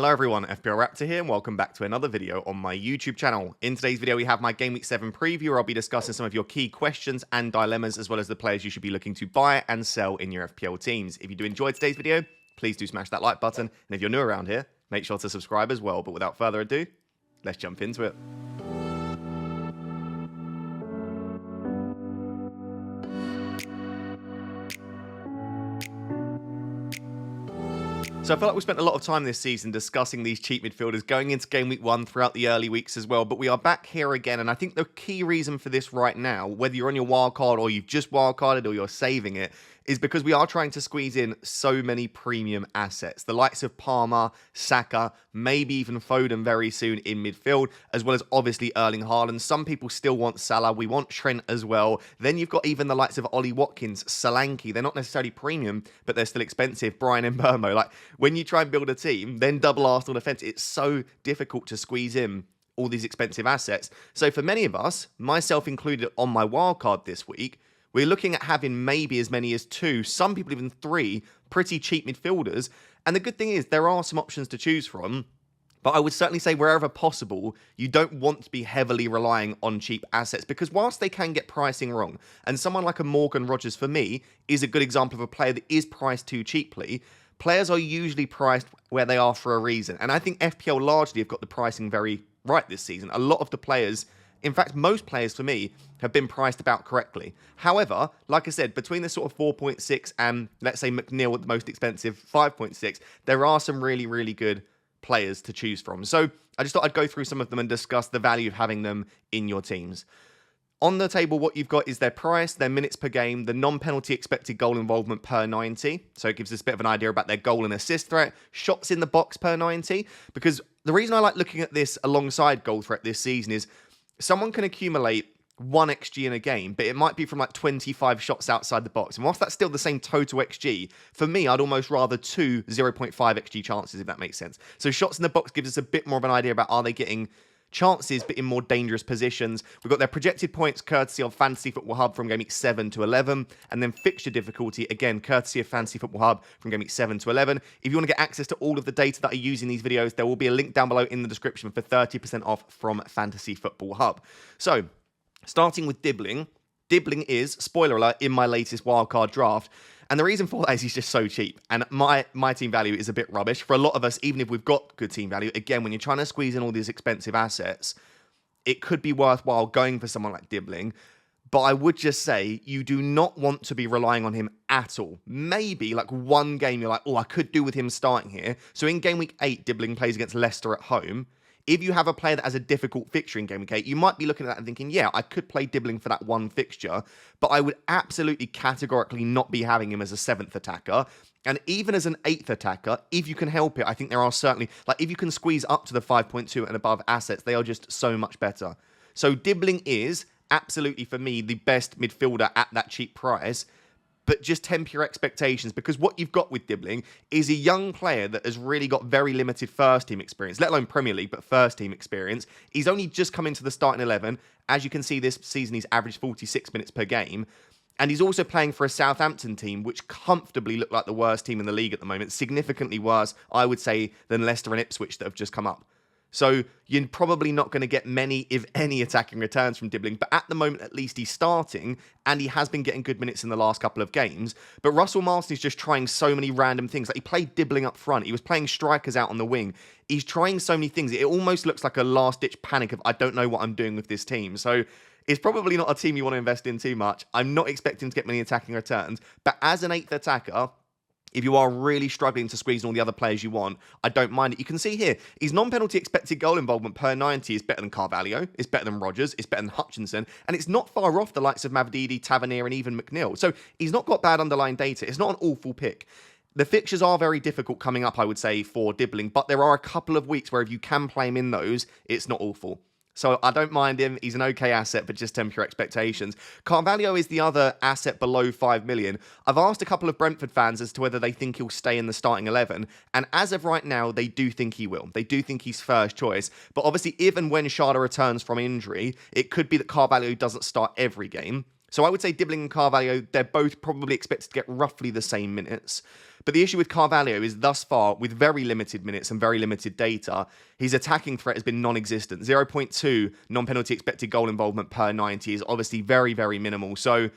Hello everyone, FPL Raptor here and welcome back to another video on my YouTube channel. In today's video we have my Game Week 7 preview where I'll be discussing some of your key questions and dilemmas as well as the players you should be looking to buy and sell in your FPL teams. If you do enjoy today's video, please do smash that like button, and if you're new around here, make sure to subscribe as well. But without further ado, let's jump into it. So I feel like we spent a lot of time this season discussing these cheap midfielders going into Game Week 1 throughout the early weeks as well, but we are back here again, and I think the key reason for this right now, whether you're on your wildcard or you've just wildcarded or you're saving it, is because we are trying to squeeze in so many premium assets. The likes of PALMER, Saka, maybe even Foden very soon in midfield, as well as obviously Erling Haaland. Some people still want Salah. We want Trent as well. Then you've got even the likes of Ollie Watkins, Solanke. They're not necessarily premium, but they're still expensive. Brian Mbeumo. Like, when you try and build a team, then double Arsenal defence, it's so difficult to squeeze in all these expensive assets. So for many of us, myself included on my wildcard this week, we're looking at having maybe as many as 2, some people even 3, pretty cheap midfielders. And the good thing is there are some options to choose from. But I would certainly say wherever possible, you don't want to be heavily relying on cheap assets because whilst they can get pricing wrong, and someone like a Morgan Rogers for me is a good example of a player that is priced too cheaply, players are usually priced where they are for a reason. And I think FPL largely have got the pricing very right this season. A lot of the players, in fact, most players for me, have been priced about correctly. However, like I said, between the sort of 4.6 and, let's say, McNeil at the most expensive 5.6, there are some really, really good players to choose from. So I just thought I'd go through some of them and discuss the value of having them in your teams. On the table, what you've got is their price, their minutes per game, the non-penalty expected goal involvement per 90. So it gives us a bit of an idea about their goal and assist threat, shots in the box per 90. Because the reason I like looking at this alongside goal threat this season is someone can accumulate 1 XG in a game, but it might be from like 25 shots outside the box. And whilst that's still the same total XG, for me, I'd almost rather 2 0.5 XG chances, if that makes sense. So shots in the box gives us a bit more of an idea about are they getting chances, but in more dangerous positions. We've got their projected points courtesy of Fantasy Football Hub from Game Week 7 to 11, and then fixture difficulty, again, courtesy of Fantasy Football Hub from Game Week 7 to 11. If you want to get access to all of the data that I use in these videos, there will be a link down below in the description for 30% off from Fantasy Football Hub. So, starting with Dibbling. Dibbling is, spoiler alert, in my latest wildcard draft. And the reason for that is he's just so cheap. And my team value is a bit rubbish. For a lot of us, even if we've got good team value, again, when you're trying to squeeze in all these expensive assets, it could be worthwhile going for someone like Dibbling. But I would just say you do not want to be relying on him at all. Maybe like one game you're like, oh, I could do with him starting here. So in Game Week 8, Dibbling plays against Leicester at home. If you have a player that has a difficult fixture in Game Week 8, you might be looking at that and thinking, yeah, I could play Dibbling for that one fixture, but I would absolutely categorically not be having him as a 7th attacker. And even as an 8th attacker, if you can help it, I think there are certainly, like if you can squeeze up to the 5.2 and above assets, they are just so much better. So Dibbling is absolutely, for me, the best midfielder at that cheap price. But just temper your expectations because what you've got with Dibbling is a young player that has really got very limited first-team experience, let alone Premier League, but first-team experience. He's only just come into the starting 11. As you can see, this season he's averaged 46 minutes per game. And he's also playing for a Southampton team, which comfortably look like the worst team in the league at the moment. Significantly worse, I would say, than Leicester and Ipswich that have just come up. So you're probably not going to get many, if any, attacking returns from Dibbling. But at the moment, at least he's starting, and he has been getting good minutes in the last couple of games. But Russell Marston is just trying so many random things. Like he played Dibbling up front. He was playing strikers out on the wing. He's trying so many things. It almost looks like a last-ditch panic of, I don't know what I'm doing with this team. So it's probably not a team you want to invest in too much. I'm not expecting to get many attacking returns. But as an 8th attacker, if you are really struggling to squeeze in all the other players you want, I don't mind it. You can see here, his non-penalty expected goal involvement per 90 is better than Carvalho, it's better than Rogers, it's better than Hutchinson, and it's not far off the likes of Mavdidi, Tavernier, and even McNeil. So he's not got bad underlying data. It's not an awful pick. The fixtures are very difficult coming up, I would say, for Dibbling, but there are a couple of weeks where if you can play him in those, it's not awful. So I don't mind him. He's an okay asset, but just temper your expectations. Carvalho is the other asset below 5 million. I've asked a couple of Brentford fans as to whether they think he'll stay in the starting 11. And as of right now, they do think he will. They do think he's first choice. But obviously, if and when Schade returns from injury, it could be that Carvalho doesn't start every game. So I would say Dibbling and Carvalho, they're both probably expected to get roughly the same minutes. But the issue with Carvalho is thus far, with very limited minutes and very limited data, his attacking threat has been non-existent. 0.2 non-penalty expected goal involvement per 90 is obviously very, very minimal. So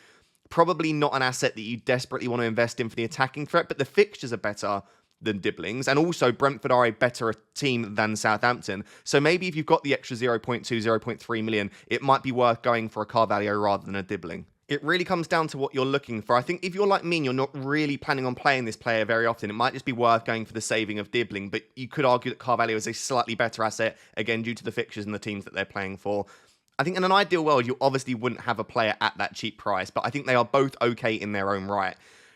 probably not an asset that you desperately want to invest in for the attacking threat, but the fixtures are better than Dibbling's, and also Brentford are a better team than Southampton. So maybe if you've got the extra 0.2, 0.3 million, it might be worth going for a Carvalho rather than a Dibbling. It really comes down to what you're looking for. I think if you're like me and you're not really planning on playing this player very often, it might just be worth going for the saving of Dibbling, but you could argue that Carvalho is a slightly better asset, again, due to the fixtures and the teams that they're playing for. I think in an ideal world, you obviously wouldn't have a player at that cheap price, but I think they are both okay in their own right.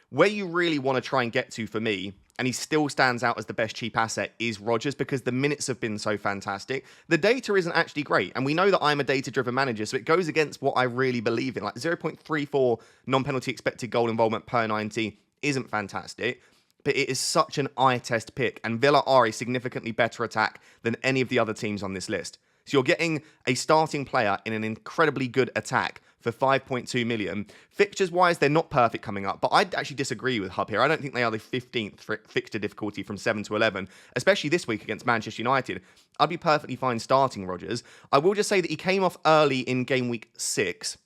Where you really want to try and get to for me, and he still stands out as the best cheap asset, is Rodgers, because the minutes have been so fantastic. The data isn't actually great, and we know that I'm a data-driven manager, so it goes against what I really believe in. Like 0.34 non-penalty expected goal involvement per 90 isn't fantastic, but it is such an eye-test pick, and Villa are a significantly better attack than any of the other teams on this list. So you're getting a starting player in an incredibly good attack for 5.2 million. Fixtures-wise, they're not perfect coming up, but I'd actually disagree with Hub here. I don't think they are the 15th fixture difficulty from 7 to 11, especially this week against Manchester United. I'd be perfectly fine starting Rodgers. I will just say that he came off early in game week 6.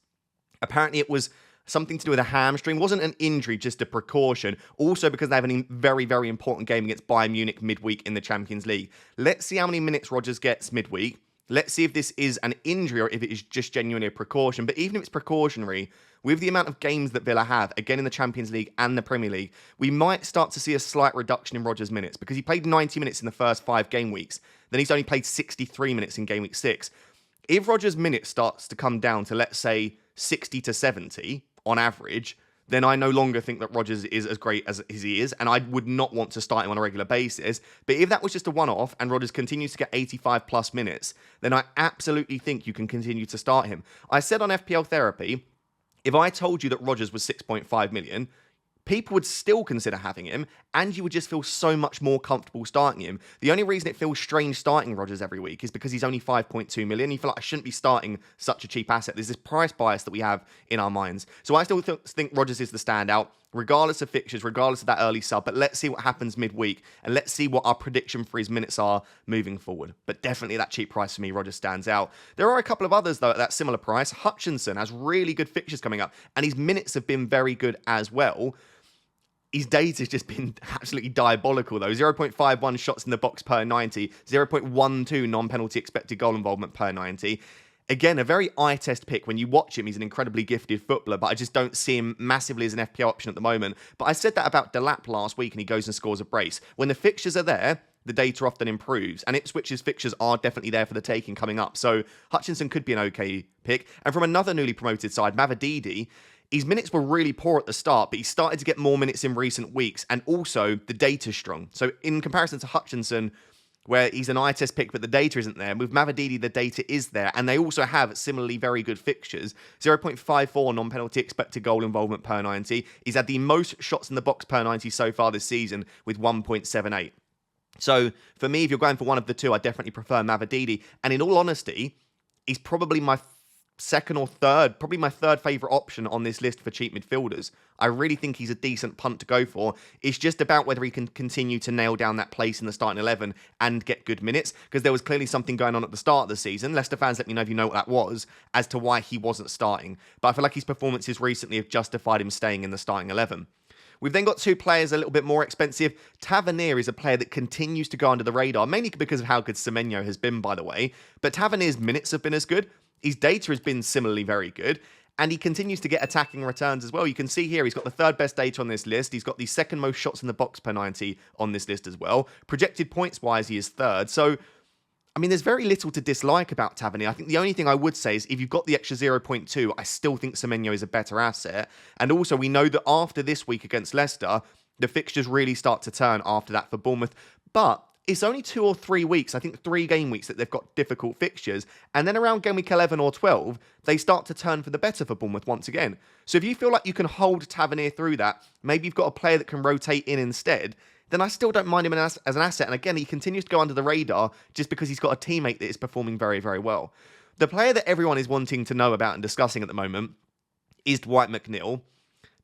Apparently it was something to do with a hamstring. It wasn't an injury, just a precaution. Also because they have a very, very important game against Bayern Munich midweek in the Champions League. Let's see how many minutes Rodgers gets midweek. Let's see if this is an injury or if it is just genuinely a precaution. But even if it's precautionary, with the amount of games that Villa have, again in the Champions League and the Premier League, we might start to see a slight reduction in Rodgers' minutes, because he played 90 minutes in the first 5 game weeks. Then he's only played 63 minutes in game week 6. If Rodgers' minutes starts to come down to, let's say, 60 to 70 on average, then I no longer think that Rodgers is as great as he is, and I would not want to start him on a regular basis. But if that was just a one-off and Rodgers continues to get 85 plus minutes, then I absolutely think you can continue to start him. I said on FPL Therapy, if I told you that Rodgers was 6.5 million, people would still consider having him, and you would just feel so much more comfortable starting him. The only reason it feels strange starting Rodgers every week is because he's only 5.2 million. You feel like I shouldn't be starting such a cheap asset. There's this price bias that we have in our minds. So I still think Rodgers is the standout, regardless of fixtures, regardless of that early sub. But let's see what happens midweek, and let's see what our prediction for his minutes are moving forward. But definitely that cheap price for me, Rodgers stands out. There are a couple of others, though, at that similar price. Hutchinson has really good fixtures coming up, and his minutes have been very good as well. His data's just been absolutely diabolical, though. 0.51 shots in the box per 90, 0.12 non-penalty expected goal involvement per 90. Again, a very eye-test pick. When you watch him, he's an incredibly gifted footballer, but I just don't see him massively as an FPL option at the moment. But I said that about Delap last week, and he goes and scores a brace. When the fixtures are there, the data often improves, and Ipswich's fixtures are definitely there for the taking coming up. So Hutchinson could be an okay pick. And from another newly promoted side, Mavididi, his minutes were really poor at the start, but he started to get more minutes in recent weeks, and also the data's strong. So in comparison to Hutchinson, where he's an eye test pick, but the data isn't there, with Mavididi, the data is there, and they also have similarly very good fixtures. 0.54 non-penalty expected goal involvement per 90. He's had the most shots in the box per 90 so far this season with 1.78. So for me, if you're going for one of the two, I definitely prefer Mavididi. And in all honesty, he's probably my second or third, probably my third favourite option on this list for cheap midfielders. I really think he's a decent punt to go for. It's just about whether he can continue to nail down that place in the starting 11 and get good minutes, because there was clearly something going on at the start of the season. Leicester fans, let me know if you know what that was, as to why he wasn't starting. But I feel like his performances recently have justified him staying in the starting 11. We've then got two players a little bit more expensive. Tavernier is a player that continues to go under the radar, mainly because of how good Semenyo has been, by the way. But Tavernier's minutes have been as good. His data has been similarly very good, and he continues to get attacking returns as well. You can see here he's got the third best data on this list. He's got the second most shots in the box per 90 on this list as well. Projected points-wise, he is third. So, I mean, there's very little to dislike about Tavernier. I think the only thing I would say is if you've got the extra 0.2, I still think Semenyo is a better asset. And also, we know that after this week against Leicester, the fixtures really start to turn after that for Bournemouth. But it's only 2 or 3 weeks, I think 3 game weeks, that they've got difficult fixtures. And then around game week 11 or 12, they start to turn for the better for Bournemouth once again. So if you feel like you can hold Tavernier through that, maybe you've got a player that can rotate in instead, then I still don't mind him as an asset. And again, he continues to go under the radar just because he's got a teammate that is performing very, very well. The player that everyone is wanting to know about and discussing at the moment is Dwight McNeil.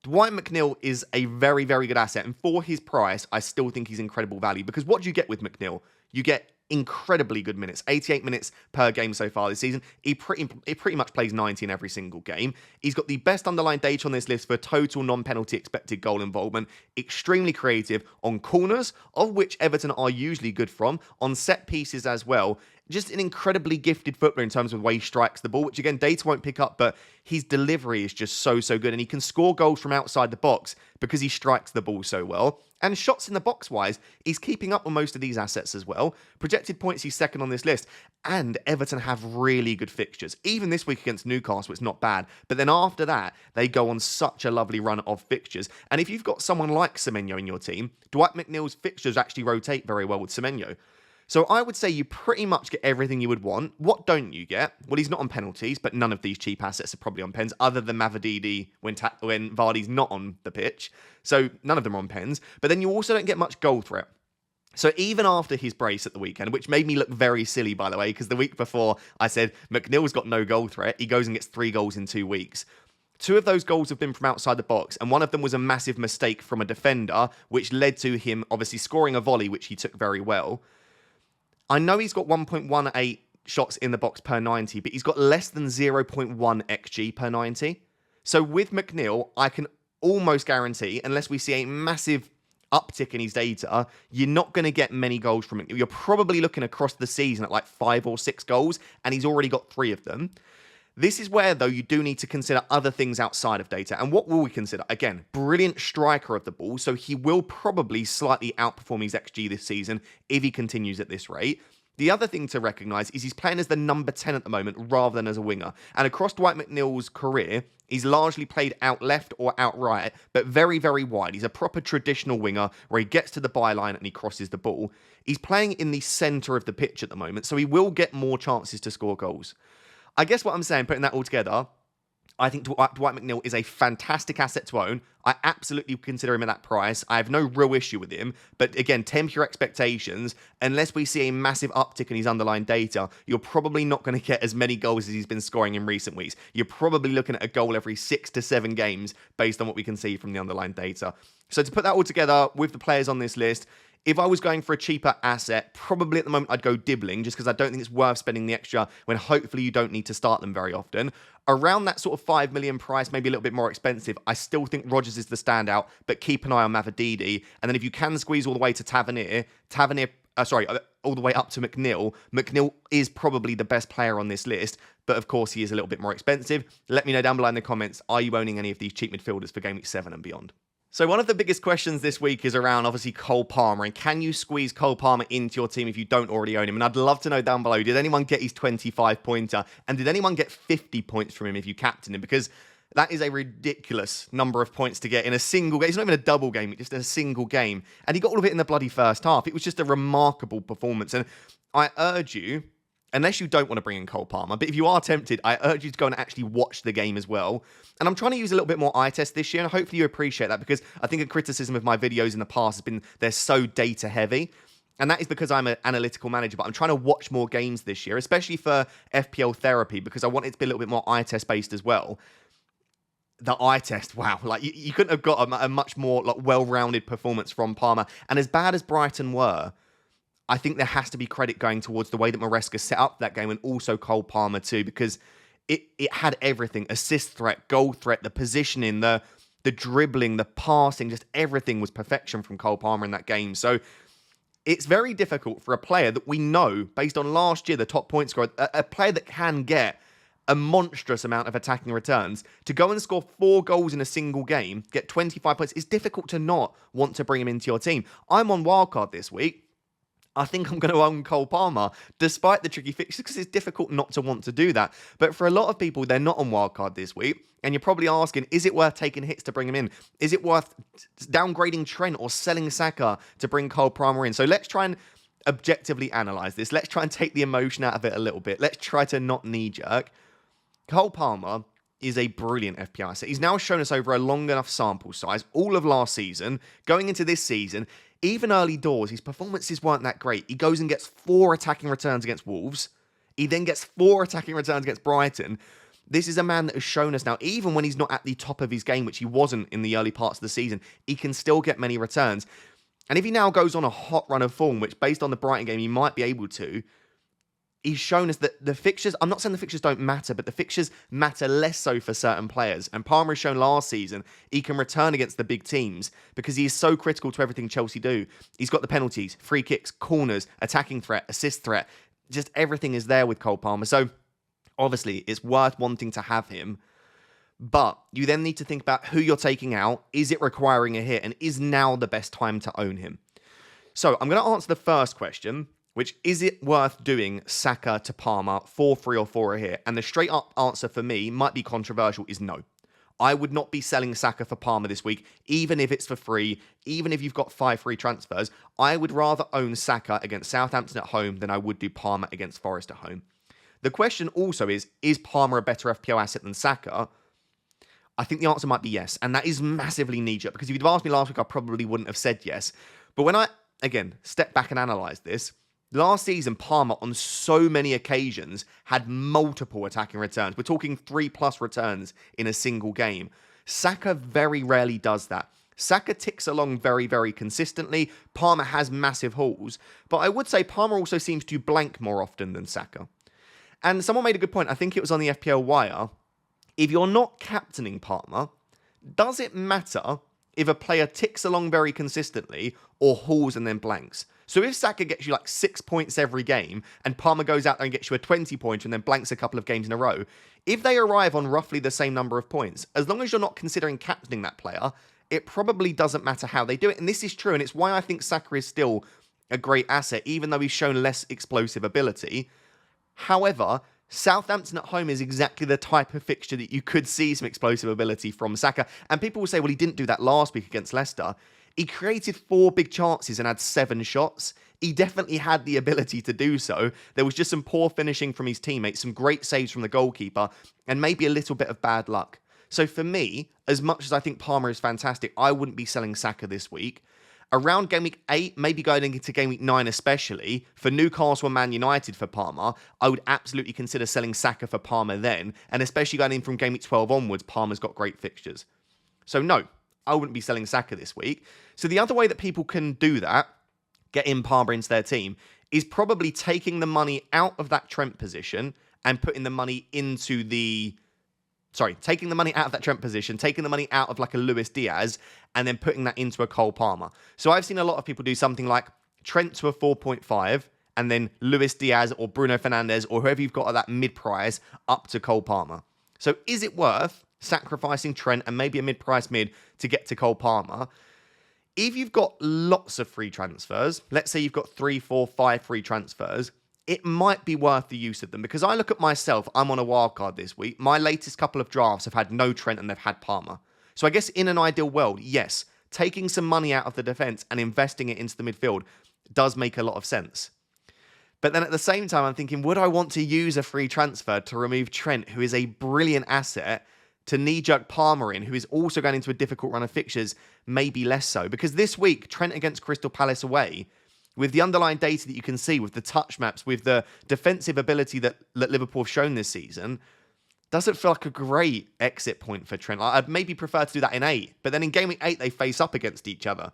Dwight McNeil is a very, very good asset. And for his price, I still think he's incredible value. Because what do you get with McNeil? You get incredibly good minutes. 88 minutes per game so far this season. He pretty much plays 90 in every single game. He's got the best underlying data on this list for total non-penalty expected goal involvement. Extremely creative on corners, of which Everton are usually good from. On set pieces as well. Just an incredibly gifted footballer in terms of the way he strikes the ball, which again, data won't pick up, but his delivery is just so good. And he can score goals from outside the box because he strikes the ball so well. And shots in the box wise, he's keeping up with most of these assets as well. Projected points, he's second on this list. And Everton have really good fixtures. Even this week against Newcastle, it's not bad. But then after that, they go on such a lovely run of fixtures. And if you've got someone like Semenyo in your team, Dwight McNeil's fixtures actually rotate very well with Semenyo. So I would say you pretty much get everything you would want. What don't you get? Well, he's not on penalties, but none of these cheap assets are probably on pens, other than Mavididi when Vardy's not on the pitch. So none of them are on pens. But then you also don't get much goal threat. So even after his brace at the weekend, which made me look very silly, by the way, because the week before I said McNeil's got no goal threat, he goes and gets 3 goals in 2 weeks. 2 of those goals have been from outside the box, and one of them was a massive mistake from a defender, which led to him obviously scoring a volley, which he took very well. I know he's got 1.18 shots in the box per 90, but he's got less than 0.1 XG per 90. So with McNeil, I can almost guarantee, unless we see a massive uptick in his data, you're not going to get many goals from McNeil. You're probably looking across the season at like 5 or 6 goals, and he's already got 3 of them. This is where, though, you do need to consider other things outside of data. And what will we consider? Again, brilliant striker of the ball, so he will probably slightly outperform his XG this season if he continues at this rate. The other thing to recognise is he's playing as the number 10 at the moment rather than as a winger. And across Dwight McNeil's career, he's largely played out left or out right, but very, very wide. He's a proper traditional winger where he gets to the byline and he crosses the ball. He's playing in the centre of the pitch at the moment, so he will get more chances to score goals. I guess what I'm saying, putting that all together, I think Dwight McNeil is a fantastic asset to own. I absolutely consider him at that price. I have no real issue with him. But again, temper your expectations. Unless we see a massive uptick in his underlying data, you're probably not going to get as many goals as he's been scoring in recent weeks. You're probably looking at a goal every 6 to 7 games based on what we can see from the underlying data. So to put that all together with the players on this list, if I was going for a cheaper asset, probably at the moment I'd go Dibbling, just because I don't think it's worth spending the extra when hopefully you don't need to start them very often. Around that sort of 5 million price, maybe a little bit more expensive, I still think Rodgers is the standout, but keep an eye on Mavididi. And then if you can squeeze all the way to all the way up to McNeil, McNeil is probably the best player on this list, but of course he is a little bit more expensive. Let me know down below in the comments, are you owning any of these cheap midfielders for Game Week 7 and beyond? So one of the biggest questions this week is around, obviously, Cole Palmer. And can you squeeze Cole Palmer into your team if you don't already own him? And I'd love to know down below, did anyone get his 25-pointer? And did anyone get 50 points from him if you captain him? Because that is a ridiculous number of points to get in a single game. It's not even a double game, it's just a single game. And he got all of it in the bloody first half. It was just a remarkable performance. And I urge you, unless you don't want to bring in Cole Palmer, but if you are tempted, I urge you to go and actually watch the game as well. And I'm trying to use a little bit more eye test this year, and hopefully you appreciate that, because I think a criticism of my videos in the past has been they're so data heavy. And that is because I'm an analytical manager, but I'm trying to watch more games this year, especially for FPL therapy, because I want it to be a little bit more eye test based as well. The eye test, wow, like you couldn't have got a much more like well-rounded performance from Palmer. And as bad as Brighton were, I think there has to be credit going towards the way that Maresca set up that game, and also Cole Palmer too, because it had everything: assist threat, goal threat, the positioning, the dribbling, the passing, just everything was perfection from Cole Palmer in that game. So it's very difficult for a player that we know, based on last year, the top point scorer, a player that can get a monstrous amount of attacking returns, to go and score 4 goals in a single game, get 25 points. It's difficult to not want to bring him into your team. I'm on wildcard this week. I think I'm going to own Cole Palmer, despite the tricky fixtures, because it's difficult not to want to do that. But for a lot of people, they're not on wildcard this week, and you're probably asking, is it worth taking hits to bring him in? Is it worth downgrading Trent or selling Saka to bring Cole Palmer in? So let's try and objectively analyse this. Let's try and take the emotion out of it a little bit. Let's try to not knee-jerk. Cole Palmer is a brilliant FPL asset. He's now shown us over a long enough sample size, all of last season, going into this season. Even early doors, his performances weren't that great. He goes and gets 4 attacking returns against Wolves. He then gets 4 attacking returns against Brighton. This is a man that has shown us now, even when he's not at the top of his game, which he wasn't in the early parts of the season, he can still get many returns. And if he now goes on a hot run of form, which based on the Brighton game, he might be able to, he's shown us that the fixtures, I'm not saying the fixtures don't matter, but the fixtures matter less so for certain players. And Palmer has shown last season he can return against the big teams because he is so critical to everything Chelsea do. He's got the penalties, free kicks, corners, attacking threat, assist threat. Just everything is there with Cole Palmer. So obviously, it's worth wanting to have him. But you then need to think about who you're taking out. Is it requiring a hit? And is now the best time to own him? So I'm going to answer the first question, which is it worth doing Saka to Palmer for 3 or 4 a hit? And the straight up answer for me, might be controversial, is no. I would not be selling Saka for Palmer this week, even if it's for free, even if you've got 5 free transfers. I would rather own Saka against Southampton at home than I would do Palmer against Forest at home. The question also is Palmer a better FPL asset than Saka? I think the answer might be yes, and that is massively knee-jerk, because if you'd asked me last week, I probably wouldn't have said yes. But when I, again, step back and analyse this, last season, Palmer, on so many occasions, had multiple attacking returns. We're talking 3+ returns in a single game. Saka very rarely does that. Saka ticks along very, very consistently. Palmer has massive hauls. But I would say Palmer also seems to blank more often than Saka. And someone made a good point. I think it was on the FPL Wire. If you're not captaining Palmer, does it matter if a player ticks along very consistently or hauls and then blanks? So if Saka gets you like 6 points every game and Palmer goes out there and gets you a 20-pointer and then blanks a couple of games in a row, if they arrive on roughly the same number of points, as long as you're not considering captaining that player, it probably doesn't matter how they do it. And this is true, and it's why I think Saka is still a great asset, even though he's shown less explosive ability. However, Southampton at home is exactly the type of fixture that you could see some explosive ability from Saka. And people will say, well, he didn't do that last week against Leicester. He created 4 big chances and had 7 shots. He definitely had the ability to do so. There was just some poor finishing from his teammates, some great saves from the goalkeeper, and maybe a little bit of bad luck. So for me, as much as I think Palmer is fantastic, I wouldn't be selling Saka this week. Around game week 8, maybe going into game week 9 especially, for Newcastle and Man United for Palmer, I would absolutely consider selling Saka for Palmer then, and especially going in from game week 12 onwards, Palmer's got great fixtures. So no, I wouldn't be selling Saka this week. So the other way that people can do that, get in Palmer into their team, is probably taking the money out of that Trent position and putting the money into the... taking the money out of that Trent position, taking the money out of like a Luis Diaz, and then putting that into a Cole Palmer. So I've seen a lot of people do something like Trent to a 4.5, and then Luis Diaz or Bruno Fernandes or whoever you've got at that mid-price up to Cole Palmer. So is it worth sacrificing Trent and maybe a mid-price mid to get to Cole Palmer? If you've got lots of free transfers, let's say you've got 3, 4, 5 free transfers, it might be worth the use of them, because I look at myself, I'm on a wildcard this week. My latest couple of drafts have had no Trent and they've had Palmer. So I guess in an ideal world, yes, taking some money out of the defence and investing it into the midfield does make a lot of sense. But then at the same time, I'm thinking, would I want to use a free transfer to remove Trent, who is a brilliant asset, to knee-jerk Palmer in, who is also going into a difficult run of fixtures? Maybe less so. Because this week, Trent against Crystal Palace away, with the underlying data that you can see, with the touch maps, with the defensive ability that Liverpool have shown this season, doesn't feel like a great exit point for Trent. I'd maybe prefer to do that in 8, but then in game week 8, they face up against each other.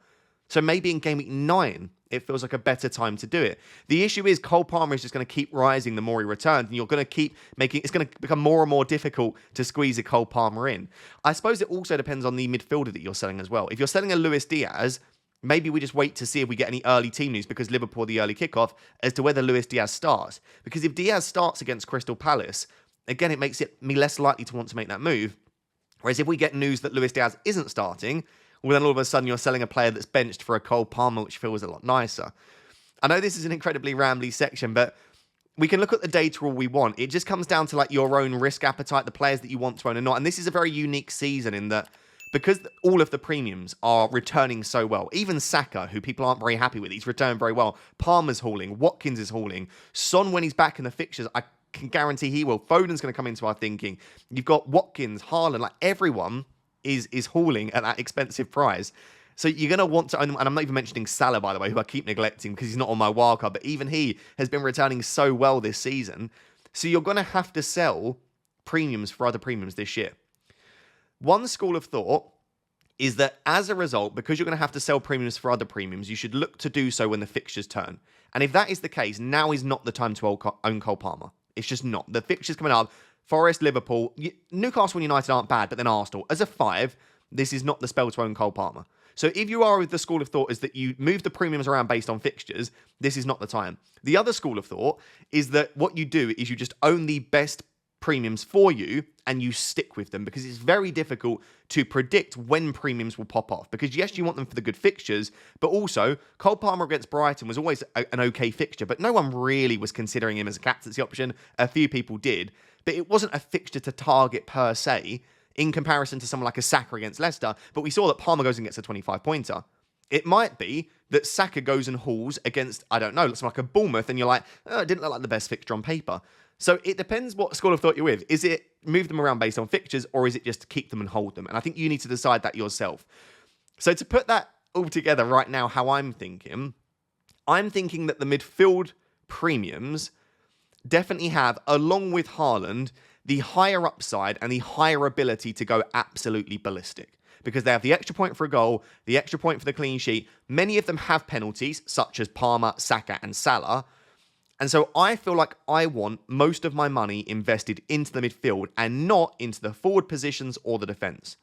So maybe in game week 9, it feels like a better time to do it. The issue is Cole Palmer is just going to keep rising the more he returns, and you're going to keep making, it's going to become more and more difficult to squeeze a Cole Palmer in. I suppose it also depends on the midfielder that you're selling as well. If you're selling a Luis Diaz, maybe we just wait to see if we get any early team news, because Liverpool, the early kickoff, as to whether Luis Diaz starts. Because if Diaz starts against Crystal Palace, again, it makes me less likely to want to make that move. Whereas if we get news that Luis Diaz isn't starting, well, then all of a sudden you're selling a player that's benched for a Cole Palmer, which feels a lot nicer. I know this is an incredibly rambly section, but we can look at the data all we want. It just comes down to like your own risk appetite, the players that you want to own or not. And this is a very unique season in that, because all of the premiums are returning so well, even Saka, who people aren't very happy with, he's returned very well. Palmer's hauling, Watkins is hauling. Son, when he's back in the fixtures, I can guarantee he will. Foden's going to come into our thinking. You've got Watkins, Haaland, like everyone is hauling at that expensive price. So you're going to want to own them. And I'm not even mentioning Salah, by the way, who I keep neglecting because he's not on my wildcard. But even he has been returning so well this season. So you're going to have to sell premiums for other premiums this year. One school of thought is that as a result, because you're going to have to sell premiums for other premiums, you should look to do so when the fixtures turn. And if that is the case, now is not the time to own Cole Palmer. It's just not. The fixtures coming up, Forest, Liverpool, Newcastle and United aren't bad, but then Arsenal. As a 5, this is not the spell to own Cole Palmer. So if you are with the school of thought is that you move the premiums around based on fixtures, this is not the time. The other school of thought is that what you do is you just own the best premiums for you and you stick with them, because it's very difficult to predict when premiums will pop off. Because yes, you want them for the good fixtures, but also Cole Palmer against Brighton was always an okay fixture, but no one really was considering him as a captaincy option. A few people did, but it wasn't a fixture to target per se in comparison to someone like a Saka against Leicester. But we saw that Palmer goes and gets a 25-pointer. It might be that Saka goes and hauls against, I don't know, looks like a Bournemouth, and you're like, oh, it didn't look like the best fixture on paper. So it depends what school of thought you're with. Is it move them around based on fixtures, or is it just keep them and hold them? And I think you need to decide that yourself. So to put that all together right now, how I'm thinking that the midfield premiums definitely have, along with Haaland, the higher upside and the higher ability to go absolutely ballistic. Because they have the extra point for a goal, the extra point for the clean sheet. Many of them have penalties, such as Palmer, Saka, and Salah. And so I feel like I want most of my money invested into the midfield and not into the forward positions or the defence.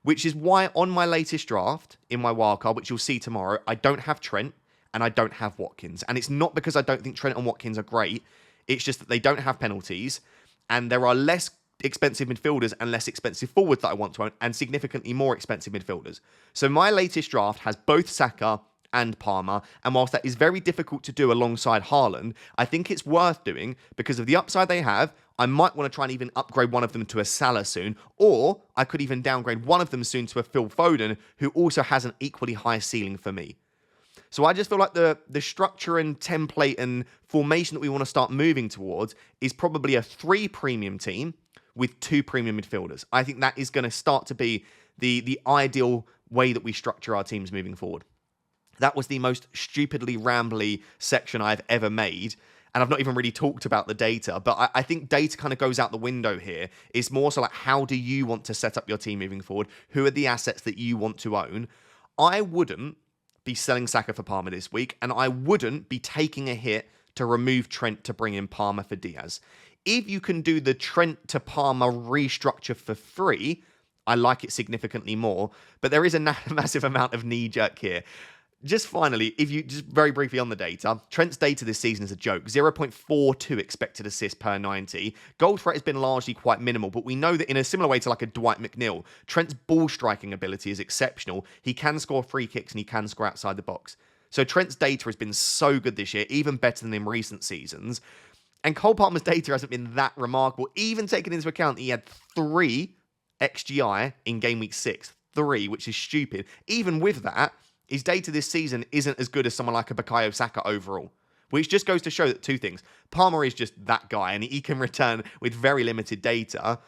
Which is why on my latest draft, in my wildcard, which you'll see tomorrow, I don't have Trent and I don't have Watkins. And it's not because I don't think Trent and Watkins are great. It's just that they don't have penalties and there are less expensive midfielders and less expensive forwards that I want to own, and significantly more expensive midfielders. So my latest draft has both Saka and Palmer, and whilst that is very difficult to do alongside Haaland, I think it's worth doing because of the upside they have. I might want to try and even upgrade one of them to a Salah soon, or I could even downgrade one of them soon to a Phil Foden, who also has an equally high ceiling for me. So I just feel like the structure and template and formation that we want to start moving towards is probably a 3 premium team with 2 premium midfielders. I think that is going to start to be the ideal way that we structure our teams moving forward. That was the most stupidly rambly section I've ever made. And I've not even really talked about the data, but I think data kind of goes out the window here. It's more so like, how do you want to set up your team moving forward? Who are the assets that you want to own? I wouldn't be selling Saka for Palmer this week, and I wouldn't be taking a hit to remove Trent to bring in Palmer for Diaz. If you can do the Trent to Palmer restructure for free, I like it significantly more. But there is a massive amount of knee-jerk here. Just finally, if you just very briefly on the data, Trent's data this season is a joke. 0.42 expected assists per 90. Goal threat has been largely quite minimal, but we know that in a similar way to like a Dwight McNeil, Trent's ball striking ability is exceptional. He can score free kicks and he can score outside the box. So Trent's data has been so good this year, even better than in recent seasons. And Cole Palmer's data hasn't been that remarkable, even taking into account that he had 3 XGI in game week 6. 3, which is stupid. Even with that, his data this season isn't as good as someone like a Bukayo Saka overall. Which just goes to show that 2 things. Palmer is just that guy, and he can return with very limited data.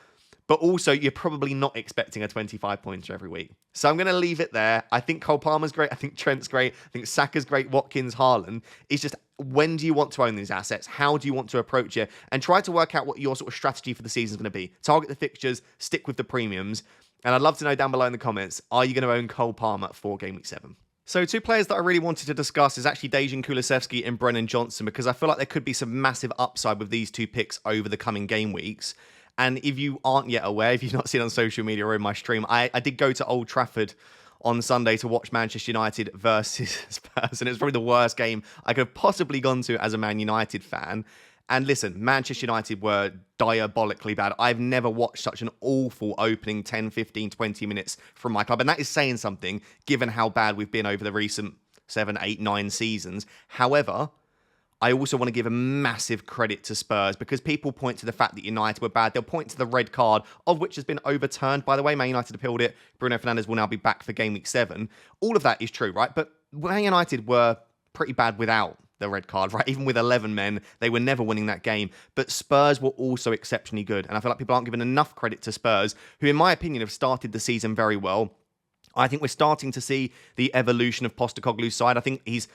But also, you're probably not expecting a 25-pointer every week. So I'm going to leave it there. I think Cole Palmer's great. I think Trent's great. I think Saka's great. Watkins, Haaland. It's just, when do you want to own these assets? How do you want to approach it? And try to work out what your sort of strategy for the season is going to be. Target the fixtures. Stick with the premiums. And I'd love to know down below in the comments, are you going to own Cole Palmer for Game Week 7? So 2 players that I really wanted to discuss is actually Dejan Kulusevski and Brennan Johnson, because I feel like there could be some massive upside with these 2 picks over the coming game weeks. And if you aren't yet aware, if you've not seen on social media or in my stream, I did go to Old Trafford on Sunday to watch Manchester United versus Spurs. And it was probably the worst game I could have possibly gone to as a Man United fan. And listen, Manchester United were diabolically bad. I've never watched such an awful opening 10, 15, 20 minutes from my club. And that is saying something, given how bad we've been over the recent 7, 8, 9 seasons. However, I also want to give a massive credit to Spurs, because people point to the fact that United were bad. They'll point to the red card, of which has been overturned, by the way. Man United appealed it. Bruno Fernandes will now be back for Game Week 7. All of that is true, right? But Man United were pretty bad without the red card, right? Even with 11 men, they were never winning that game. But Spurs were also exceptionally good. And I feel like people aren't giving enough credit to Spurs, who, in my opinion, have started the season very well. I think we're starting to see the evolution of Postecoglou's side. I think he's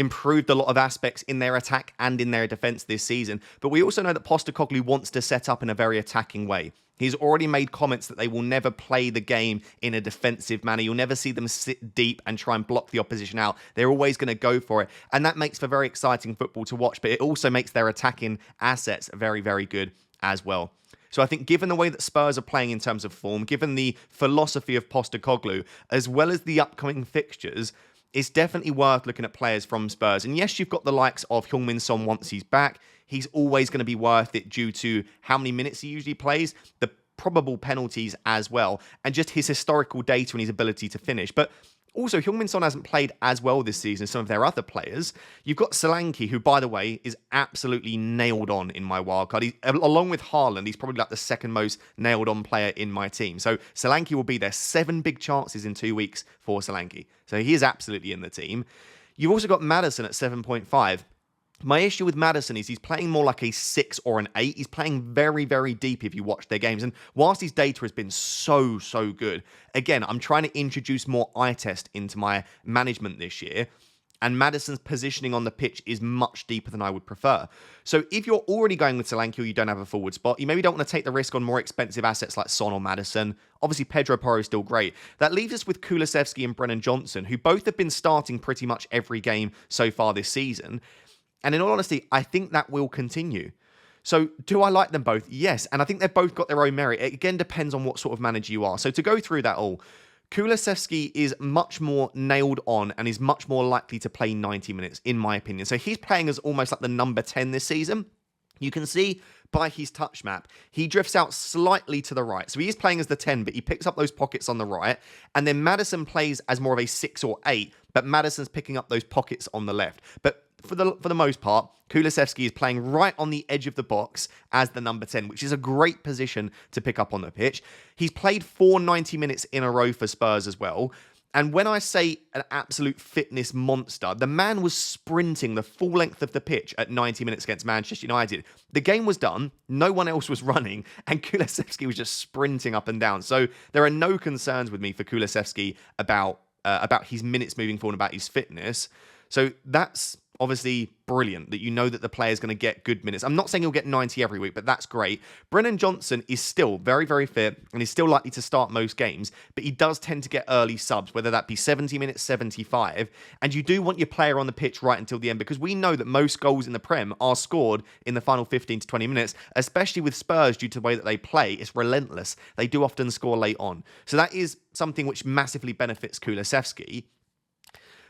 improved a lot of aspects in their attack and in their defence this season. But we also know that Postecoglou wants to set up in a very attacking way. He's already made comments that they will never play the game in a defensive manner. You'll never see them sit deep and try and block the opposition out. They're always going to go for it. And that makes for very exciting football to watch. But it also makes their attacking assets very, very good as well. So I think given the way that Spurs are playing in terms of form, given the philosophy of Postecoglou, as well as the upcoming fixtures, it's definitely worth looking at players from Spurs. And yes, you've got the likes of Heung-min Son once he's back. He's always going to be worth it due to how many minutes he usually plays, the probable penalties as well, and just his historical data and his ability to finish. But also, Heung-min Son hasn't played as well this season as some of their other players. You've got Solanke, who, by the way, is absolutely nailed on in my wildcard. Along with Haaland, he's probably like the second most nailed on player in my team. So Solanke will be there. 7 big chances in 2 weeks for Solanke. So he is absolutely in the team. You've also got Maddison at 7.5. My issue with Maddison is he's playing more like a 6 or an 8. He's playing very, very deep if you watch their games. And whilst his data has been so good, again, I'm trying to introduce more eye test into my management this year. And Maddison's positioning on the pitch is much deeper than I would prefer. So if you're already going with Solanke or you don't have a forward spot, you maybe don't want to take the risk on more expensive assets like Son or Maddison. Obviously, Pedro Porro is still great. That leaves us with Kulusevski and Brennan Johnson, who both have been starting pretty much every game so far this season. And in all honesty, I think that will continue. So do I like them both? Yes. And I think they've both got their own merit. It again depends on what sort of manager you are. So to go through that all, Kulusevski is much more nailed on and is much more likely to play 90 minutes, in my opinion. So he's playing as almost like the number 10 this season. You can see by his touch map, he drifts out slightly to the right. So he is playing as the 10, but he picks up those pockets on the right. And then Maddison plays as more of a 6 or 8, but Maddison's picking up those pockets on the left. But for the most part, Kulusevski is playing right on the edge of the box as the number 10, which is a great position to pick up on the pitch. He's played 90 minutes in a row for Spurs as well. And when I say an absolute fitness monster, the man was sprinting the full length of the pitch at 90 minutes against Manchester United. The game was done, no one else was running, and Kulusevski was just sprinting up and down. So there are no concerns with me for Kulusevski about his minutes moving forward, about his fitness. So that's obviously brilliant that you know that the player is going to get good minutes. I'm not saying he'll get 90 every week, but that's great. Brennan Johnson is still very, very fit and is still likely to start most games, but he does tend to get early subs, whether that be 70 minutes, 75. And you do want your player on the pitch right until the end, because we know that most goals in the Prem are scored in the final 15 to 20 minutes, especially with Spurs due to the way that they play. It's relentless. They do often score late on. So that is something which massively benefits Kulusevski.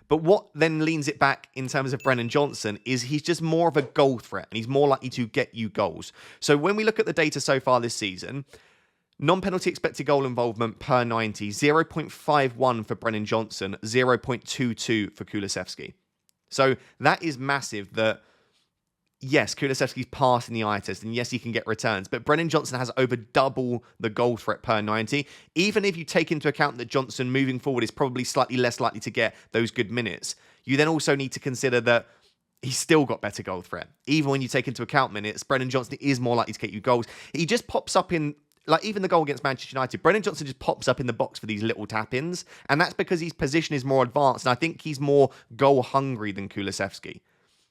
But what then leans it back in terms of Brennan Johnson is he's just more of a goal threat and he's more likely to get you goals. So when we look at the data so far this season, non-penalty expected goal involvement per 90, 0.51 for Brennan Johnson, 0.22 for Kulusevski. So that is massive that, yes, Kulusevski's passing the eye test, and yes, he can get returns, but Brennan Johnson has over double the goal threat per 90. Even if you take into account that Johnson moving forward is probably slightly less likely to get those good minutes, you then also need to consider that he's still got better goal threat. Even when you take into account minutes, Brennan Johnson is more likely to get you goals. He just pops up in, like even the goal against Manchester United, Brennan Johnson just pops up in the box for these little tap-ins, and that's because his position is more advanced, and I think he's more goal-hungry than Kulusevski.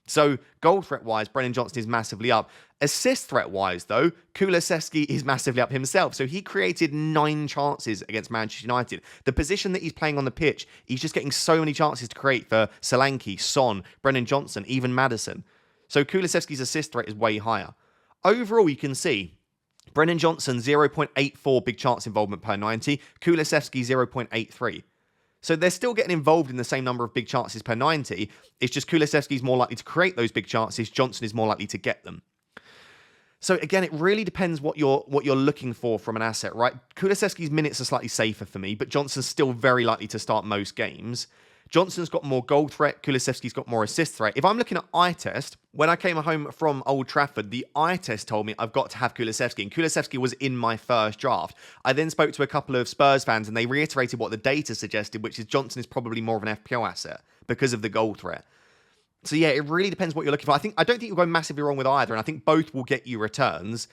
So goal threat-wise, Brennan Johnson is massively up. Assist threat-wise, though, Kulusevski is massively up himself. So he created 9 chances against Manchester United. The position that he's playing on the pitch, he's just getting so many chances to create for Solanke, Son, Brennan Johnson, even Maddison. So Kulusevski's assist rate is way higher. Overall, you can see Brennan Johnson, 0.84 big chance involvement per 90. Kulusevski, 0.83. So they're still getting involved in the same number of big chances per 90. It's just Kulusevski's more likely to create those big chances. Johnson is more likely to get them. So again, it really depends what you're looking for from an asset, right? Kulusevski's minutes are slightly safer for me, but Johnson's still very likely to start most games. Johnson's got more goal threat. Kulusevski's got more assist threat. If I'm looking at eye test, when I came home from Old Trafford, the eye test told me I've got to have Kulusevski, and Kulusevski was in my first draft. I then spoke to a couple of Spurs fans, and they reiterated what the data suggested, which is Johnson is probably more of an FPL asset because of the goal threat. So yeah, it really depends what you're looking for. I don't think you're going massively wrong with either, and I think both will get you returns.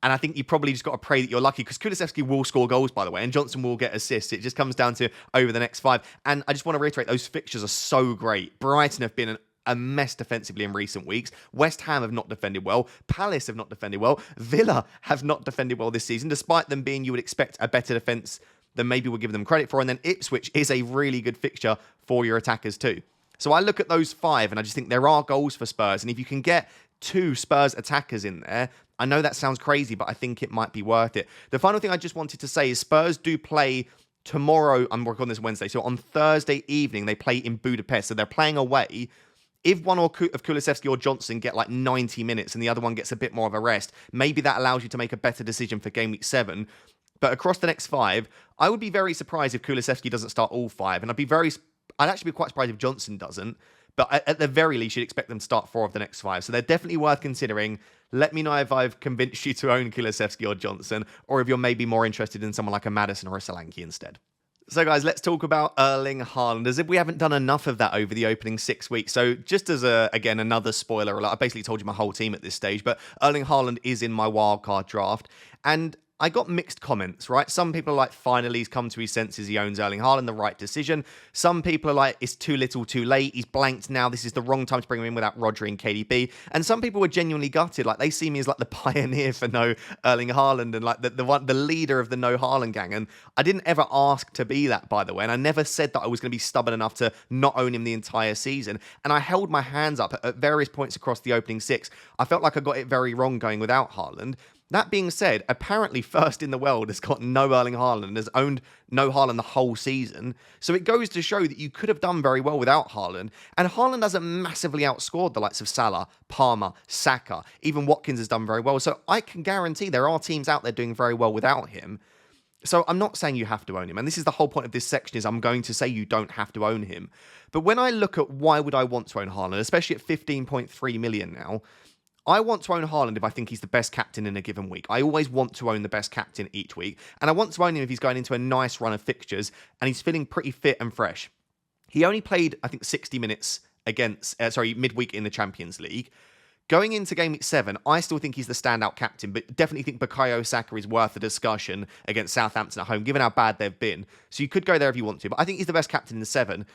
And I think you probably just got to pray that you're lucky, because Kulusevski will score goals, by the way, and Johnson will get assists. It just comes down to over the next 5. And I just want to reiterate, those fixtures are so great. Brighton have been an a mess defensively in recent weeks. West Ham have not defended well. Palace have not defended well. Villa have not defended well this season, despite them being, you would expect, a better defence than maybe we'll give them credit for. And then Ipswich is a really good fixture for your attackers too. So I look at those 5 and I just think there are goals for Spurs. And if you can get 2 Spurs attackers in there, I know that sounds crazy, but I think it might be worth it. The final thing I just wanted to say is Spurs do play tomorrow. I'm recording this Wednesday. So on Thursday evening, they play in Budapest. So they're playing away. If one of Kulusevski or Johnson get like 90 minutes and the other one gets a bit more of a rest, maybe that allows you to make a better decision for game week 7. But across the next 5, I would be very surprised if Kulusevski doesn't start all 5. And I'd actually be quite surprised if Johnson doesn't. But at the very least, you'd expect them to start 4 of the next 5. So they're definitely worth considering. Let me know if I've convinced you to own Kulusevski or Johnson, or if you're maybe more interested in someone like a Maddison or a Solanke instead. So guys, let's talk about Erling Haaland, as if we haven't done enough of that over the opening 6 weeks. So just as, again, another spoiler alert, I basically told you my whole team at this stage, but Erling Haaland is in my wildcard draft. And I got mixed comments, right? Some people are like, finally, he's come to his senses. He owns Erling Haaland, the right decision. Some people are like, it's too little, too late. He's blanked now. This is the wrong time to bring him in without Rodri and KDB. And some people were genuinely gutted. Like, they see me as like the pioneer for no Erling Haaland and like the leader of the no Haaland gang. And I didn't ever ask to be that, by the way. And I never said that I was going to be stubborn enough to not own him the entire season. And I held my hands up at various points across the opening 6. I felt like I got it very wrong going without Haaland. That being said, apparently first in the world has got no Erling Haaland and has owned no Haaland the whole season. So it goes to show that you could have done very well without Haaland. And Haaland hasn't massively outscored the likes of Salah, Palmer, Saka. Even Watkins has done very well. So I can guarantee there are teams out there doing very well without him. So I'm not saying you have to own him. And this is the whole point of this section, is I'm going to say you don't have to own him. But when I look at why would I want to own Haaland, especially at 15.3 million now, I want to own Haaland if I think he's the best captain in a given week. I always want to own the best captain each week. And I want to own him if he's going into a nice run of fixtures and he's feeling pretty fit and fresh. He only played, I think, 60 minutes midweek in the Champions League. Going into game week 7, I still think he's the standout captain, but definitely think Bukayo Saka is worth a discussion against Southampton at home, given how bad they've been. So you could go there if you want to, but I think he's the best captain in 7.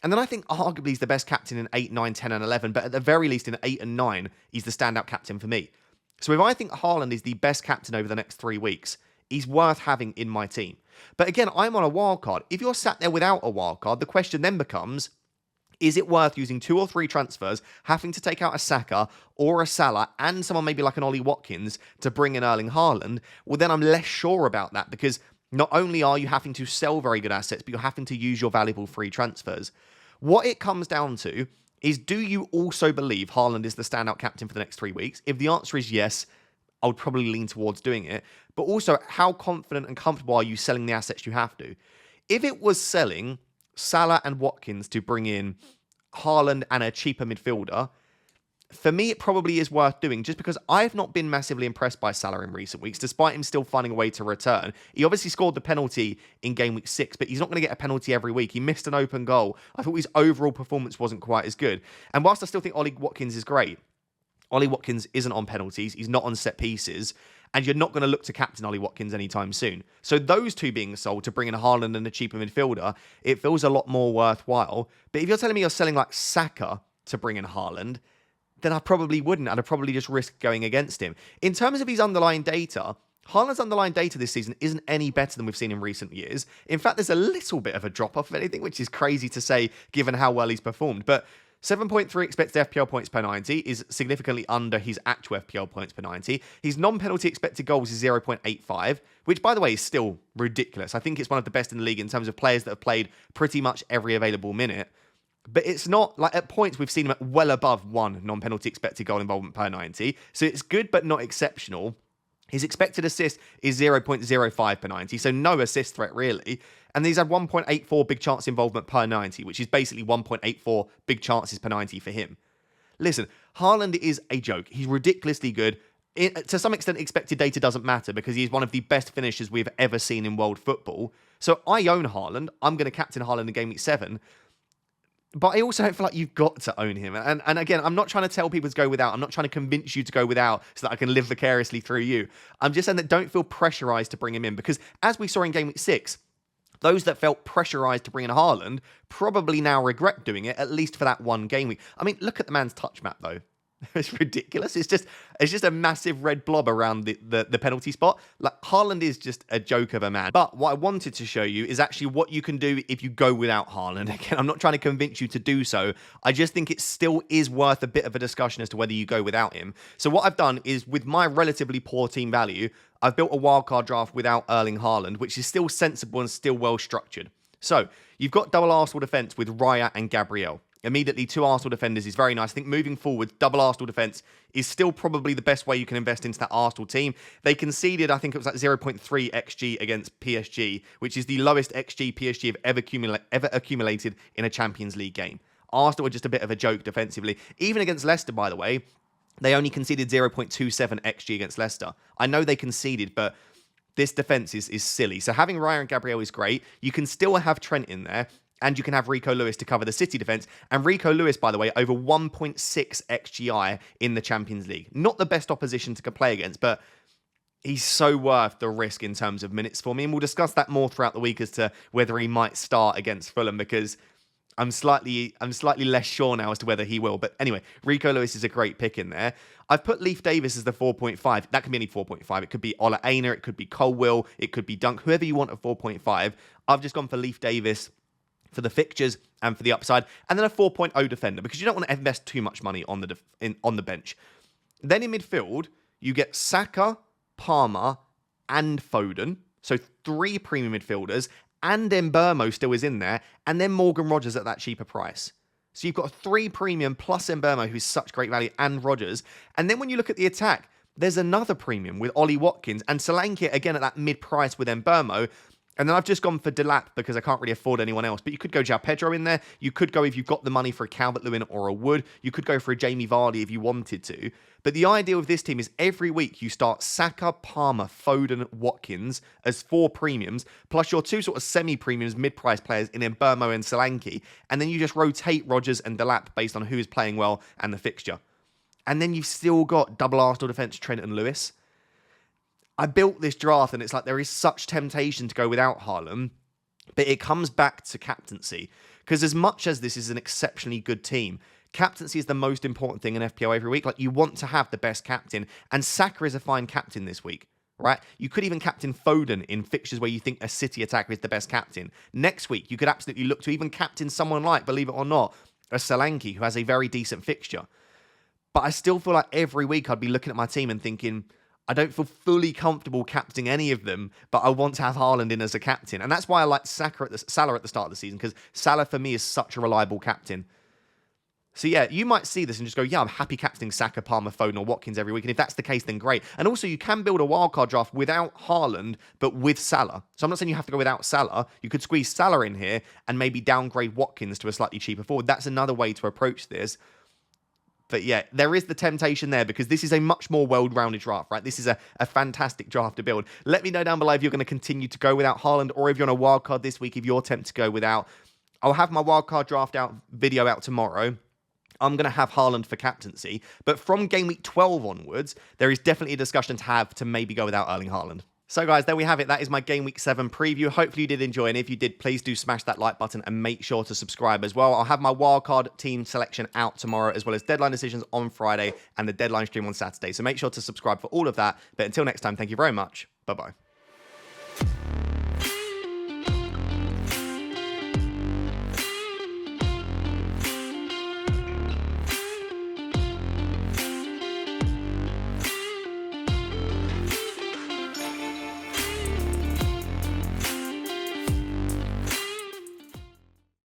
And then I think arguably he's the best captain in 8, 9, 10 and 11, but at the very least in 8 and 9, he's the standout captain for me. So if I think Haaland is the best captain over the next 3 weeks, he's worth having in my team. But again, I'm on a wild card. If you're sat there without a wild card, the question then becomes, is it worth using 2 or 3 transfers, having to take out a Saka or a Salah and someone maybe like an Ollie Watkins to bring in Erling Haaland? Well, then I'm less sure about that, because not only are you having to sell very good assets, but you're having to use your valuable free transfers. What it comes down to is, do you also believe Haaland is the standout captain for the next 3 weeks? If the answer is yes, I would probably lean towards doing it. But also, how confident and comfortable are you selling the assets you have to? If it was selling Salah and Watkins to bring in Haaland and a cheaper midfielder, for me, it probably is worth doing, just because I've not been massively impressed by Salah in recent weeks, despite him still finding a way to return. He obviously scored the penalty in game week 6, but he's not going to get a penalty every week. He missed an open goal. I thought his overall performance wasn't quite as good. And whilst I still think Ollie Watkins is great, Ollie Watkins isn't on penalties. He's not on set pieces. And you're not going to look to captain Ollie Watkins anytime soon. So those two being sold to bring in Haaland and a cheaper midfielder, it feels a lot more worthwhile. But if you're telling me you're selling like Saka to bring in Haaland, then I probably wouldn't. I'd probably just risk going against him. In terms of his underlying data, Haaland's underlying data this season isn't any better than we've seen in recent years. In fact, there's a little bit of a drop-off of anything, which is crazy to say given how well he's performed. But 7.3 expected FPL points per 90 is significantly under his actual FPL points per 90. His non-penalty expected goals is 0.85, which, by the way, is still ridiculous. I think it's one of the best in the league in terms of players that have played pretty much every available minute. But it's not, like, at points we've seen him at well above 1 non-penalty expected goal involvement per 90. So it's good, but not exceptional. His expected assist is 0.05 per 90, so no assist threat, really. And he's had 1.84 big chance involvement per 90, which is basically 1.84 big chances per 90 for him. Listen, Haaland is a joke. He's ridiculously good. To some extent, expected data doesn't matter because he's one of the best finishers we've ever seen in world football. So I own Haaland. I'm going to captain Haaland in game week 7. But I also don't feel like you've got to own him. And again, I'm not trying to tell people to go without. I'm not trying to convince you to go without so that I can live vicariously through you. I'm just saying that don't feel pressurized to bring him in. Because as we saw in game week 6, Those that felt pressurised to bring in Haaland probably now regret doing it, at least for that one game week. I mean, look at the man's touch map, though. It's ridiculous. It's just a massive red blob around the penalty spot. Like, Haaland is just a joke of a man. But what I wanted to show you is actually what you can do if you go without Haaland. Again, I'm not trying to convince you to do so. I just think it still is worth a bit of a discussion as to whether you go without him. So what I've done is, with my relatively poor team value, I've built a wildcard draft without Erling Haaland, which is still sensible and still well structured. So you've got double Arsenal defence with Raya and Gabriel. Immediately, 2 Arsenal defenders is very nice. I think moving forward, double Arsenal defence is still probably the best way you can invest into that Arsenal team. They conceded, I think it was like 0.3 XG against PSG, which is the lowest XG PSG have ever accumulated in a Champions League game. Arsenal were just a bit of a joke defensively. Even against Leicester, by the way, they only conceded 0.27 XG against Leicester. I know they conceded, but this defence is silly. So having Raya and Gabriel is great. You can still have Trent in there. And you can have Rico Lewis to cover the City defence. And Rico Lewis, by the way, over 1.6 XGI in the Champions League. Not the best opposition to play against, but he's so worth the risk in terms of minutes for me. And we'll discuss that more throughout the week as to whether he might start against Fulham, because I'm slightly less sure now as to whether he will. But anyway, Rico Lewis is a great pick in there. I've put Leif Davis as the 4.5. That can be any 4.5. It could be Ola Aina, it could be Colwill, it could be Dunk, whoever you want at 4.5. I've just gone for Leif Davis for the fixtures and for the upside, and then a 4.0 defender, because you don't want to invest too much money on the bench. Then in midfield, you get Saka, Palmer, and Foden. So 3 premium midfielders, and Mbeumo still is in there, and then Morgan Rogers at that cheaper price. So you've got 3 premium plus Mbeumo, who's such great value, and Rogers. And then when you look at the attack, there's another premium with Ollie Watkins and Solanke again at that mid-price with Mbeumo. And then I've just gone for Delap because I can't really afford anyone else. But you could go João Pedro in there. You could go, if you've got the money, for a Calvert-Lewin or a Wood. You could go for a Jamie Vardy if you wanted to. But the idea of this team is every week you start Saka, Palmer, Foden, Watkins as 4 premiums, plus your 2 sort of semi-premiums, mid-price players in Mbeumo and Solanke. And then you just rotate Rogers and Delap based on who is playing well and the fixture. And then you've still got double Arsenal defence, Trent and Lewis. I built this draft and it's like there is such temptation to go without Haaland, but it comes back to captaincy. Because as much as this is an exceptionally good team, captaincy is the most important thing in FPL every week. Like, you want to have the best captain, and Saka is a fine captain this week, right? You could even captain Foden in fixtures where you think a City attacker is the best captain. Next week, you could absolutely look to even captain someone like, believe it or not, a Solanke, who has a very decent fixture. But I still feel like every week I'd be looking at my team and thinking, I don't feel fully comfortable captaining any of them, but I want to have Haaland in as a captain. And that's why I like Salah at the start of the season, because Salah for me is such a reliable captain. So yeah, you might see this and just go, yeah, I'm happy captaining Saka, Palmer, Foden or Watkins every week. And if that's the case, then great. And also you can build a wildcard draft without Haaland, but with Salah. So I'm not saying you have to go without Salah. You could squeeze Salah in here and maybe downgrade Watkins to a slightly cheaper forward. That's another way to approach this. But yeah, there is the temptation there, because this is a much more well-rounded draft, right? This is a fantastic draft to build. Let me know down below if you're going to continue to go without Haaland, or if you're on a wildcard this week, if you're tempted to go without. I'll have my wildcard draft video out tomorrow. I'm going to have Haaland for captaincy. But from game week 12 onwards, there is definitely a discussion to have to maybe go without Erling Haaland. So guys, there we have it. That is my Game Week 7 preview. Hopefully you did enjoy, and if you did, please do smash that like button and make sure to subscribe as well. I'll have my wildcard team selection out tomorrow, as well as deadline decisions on Friday and the deadline stream on Saturday. So make sure to subscribe for all of that. But until next time, thank you very much. Bye-bye.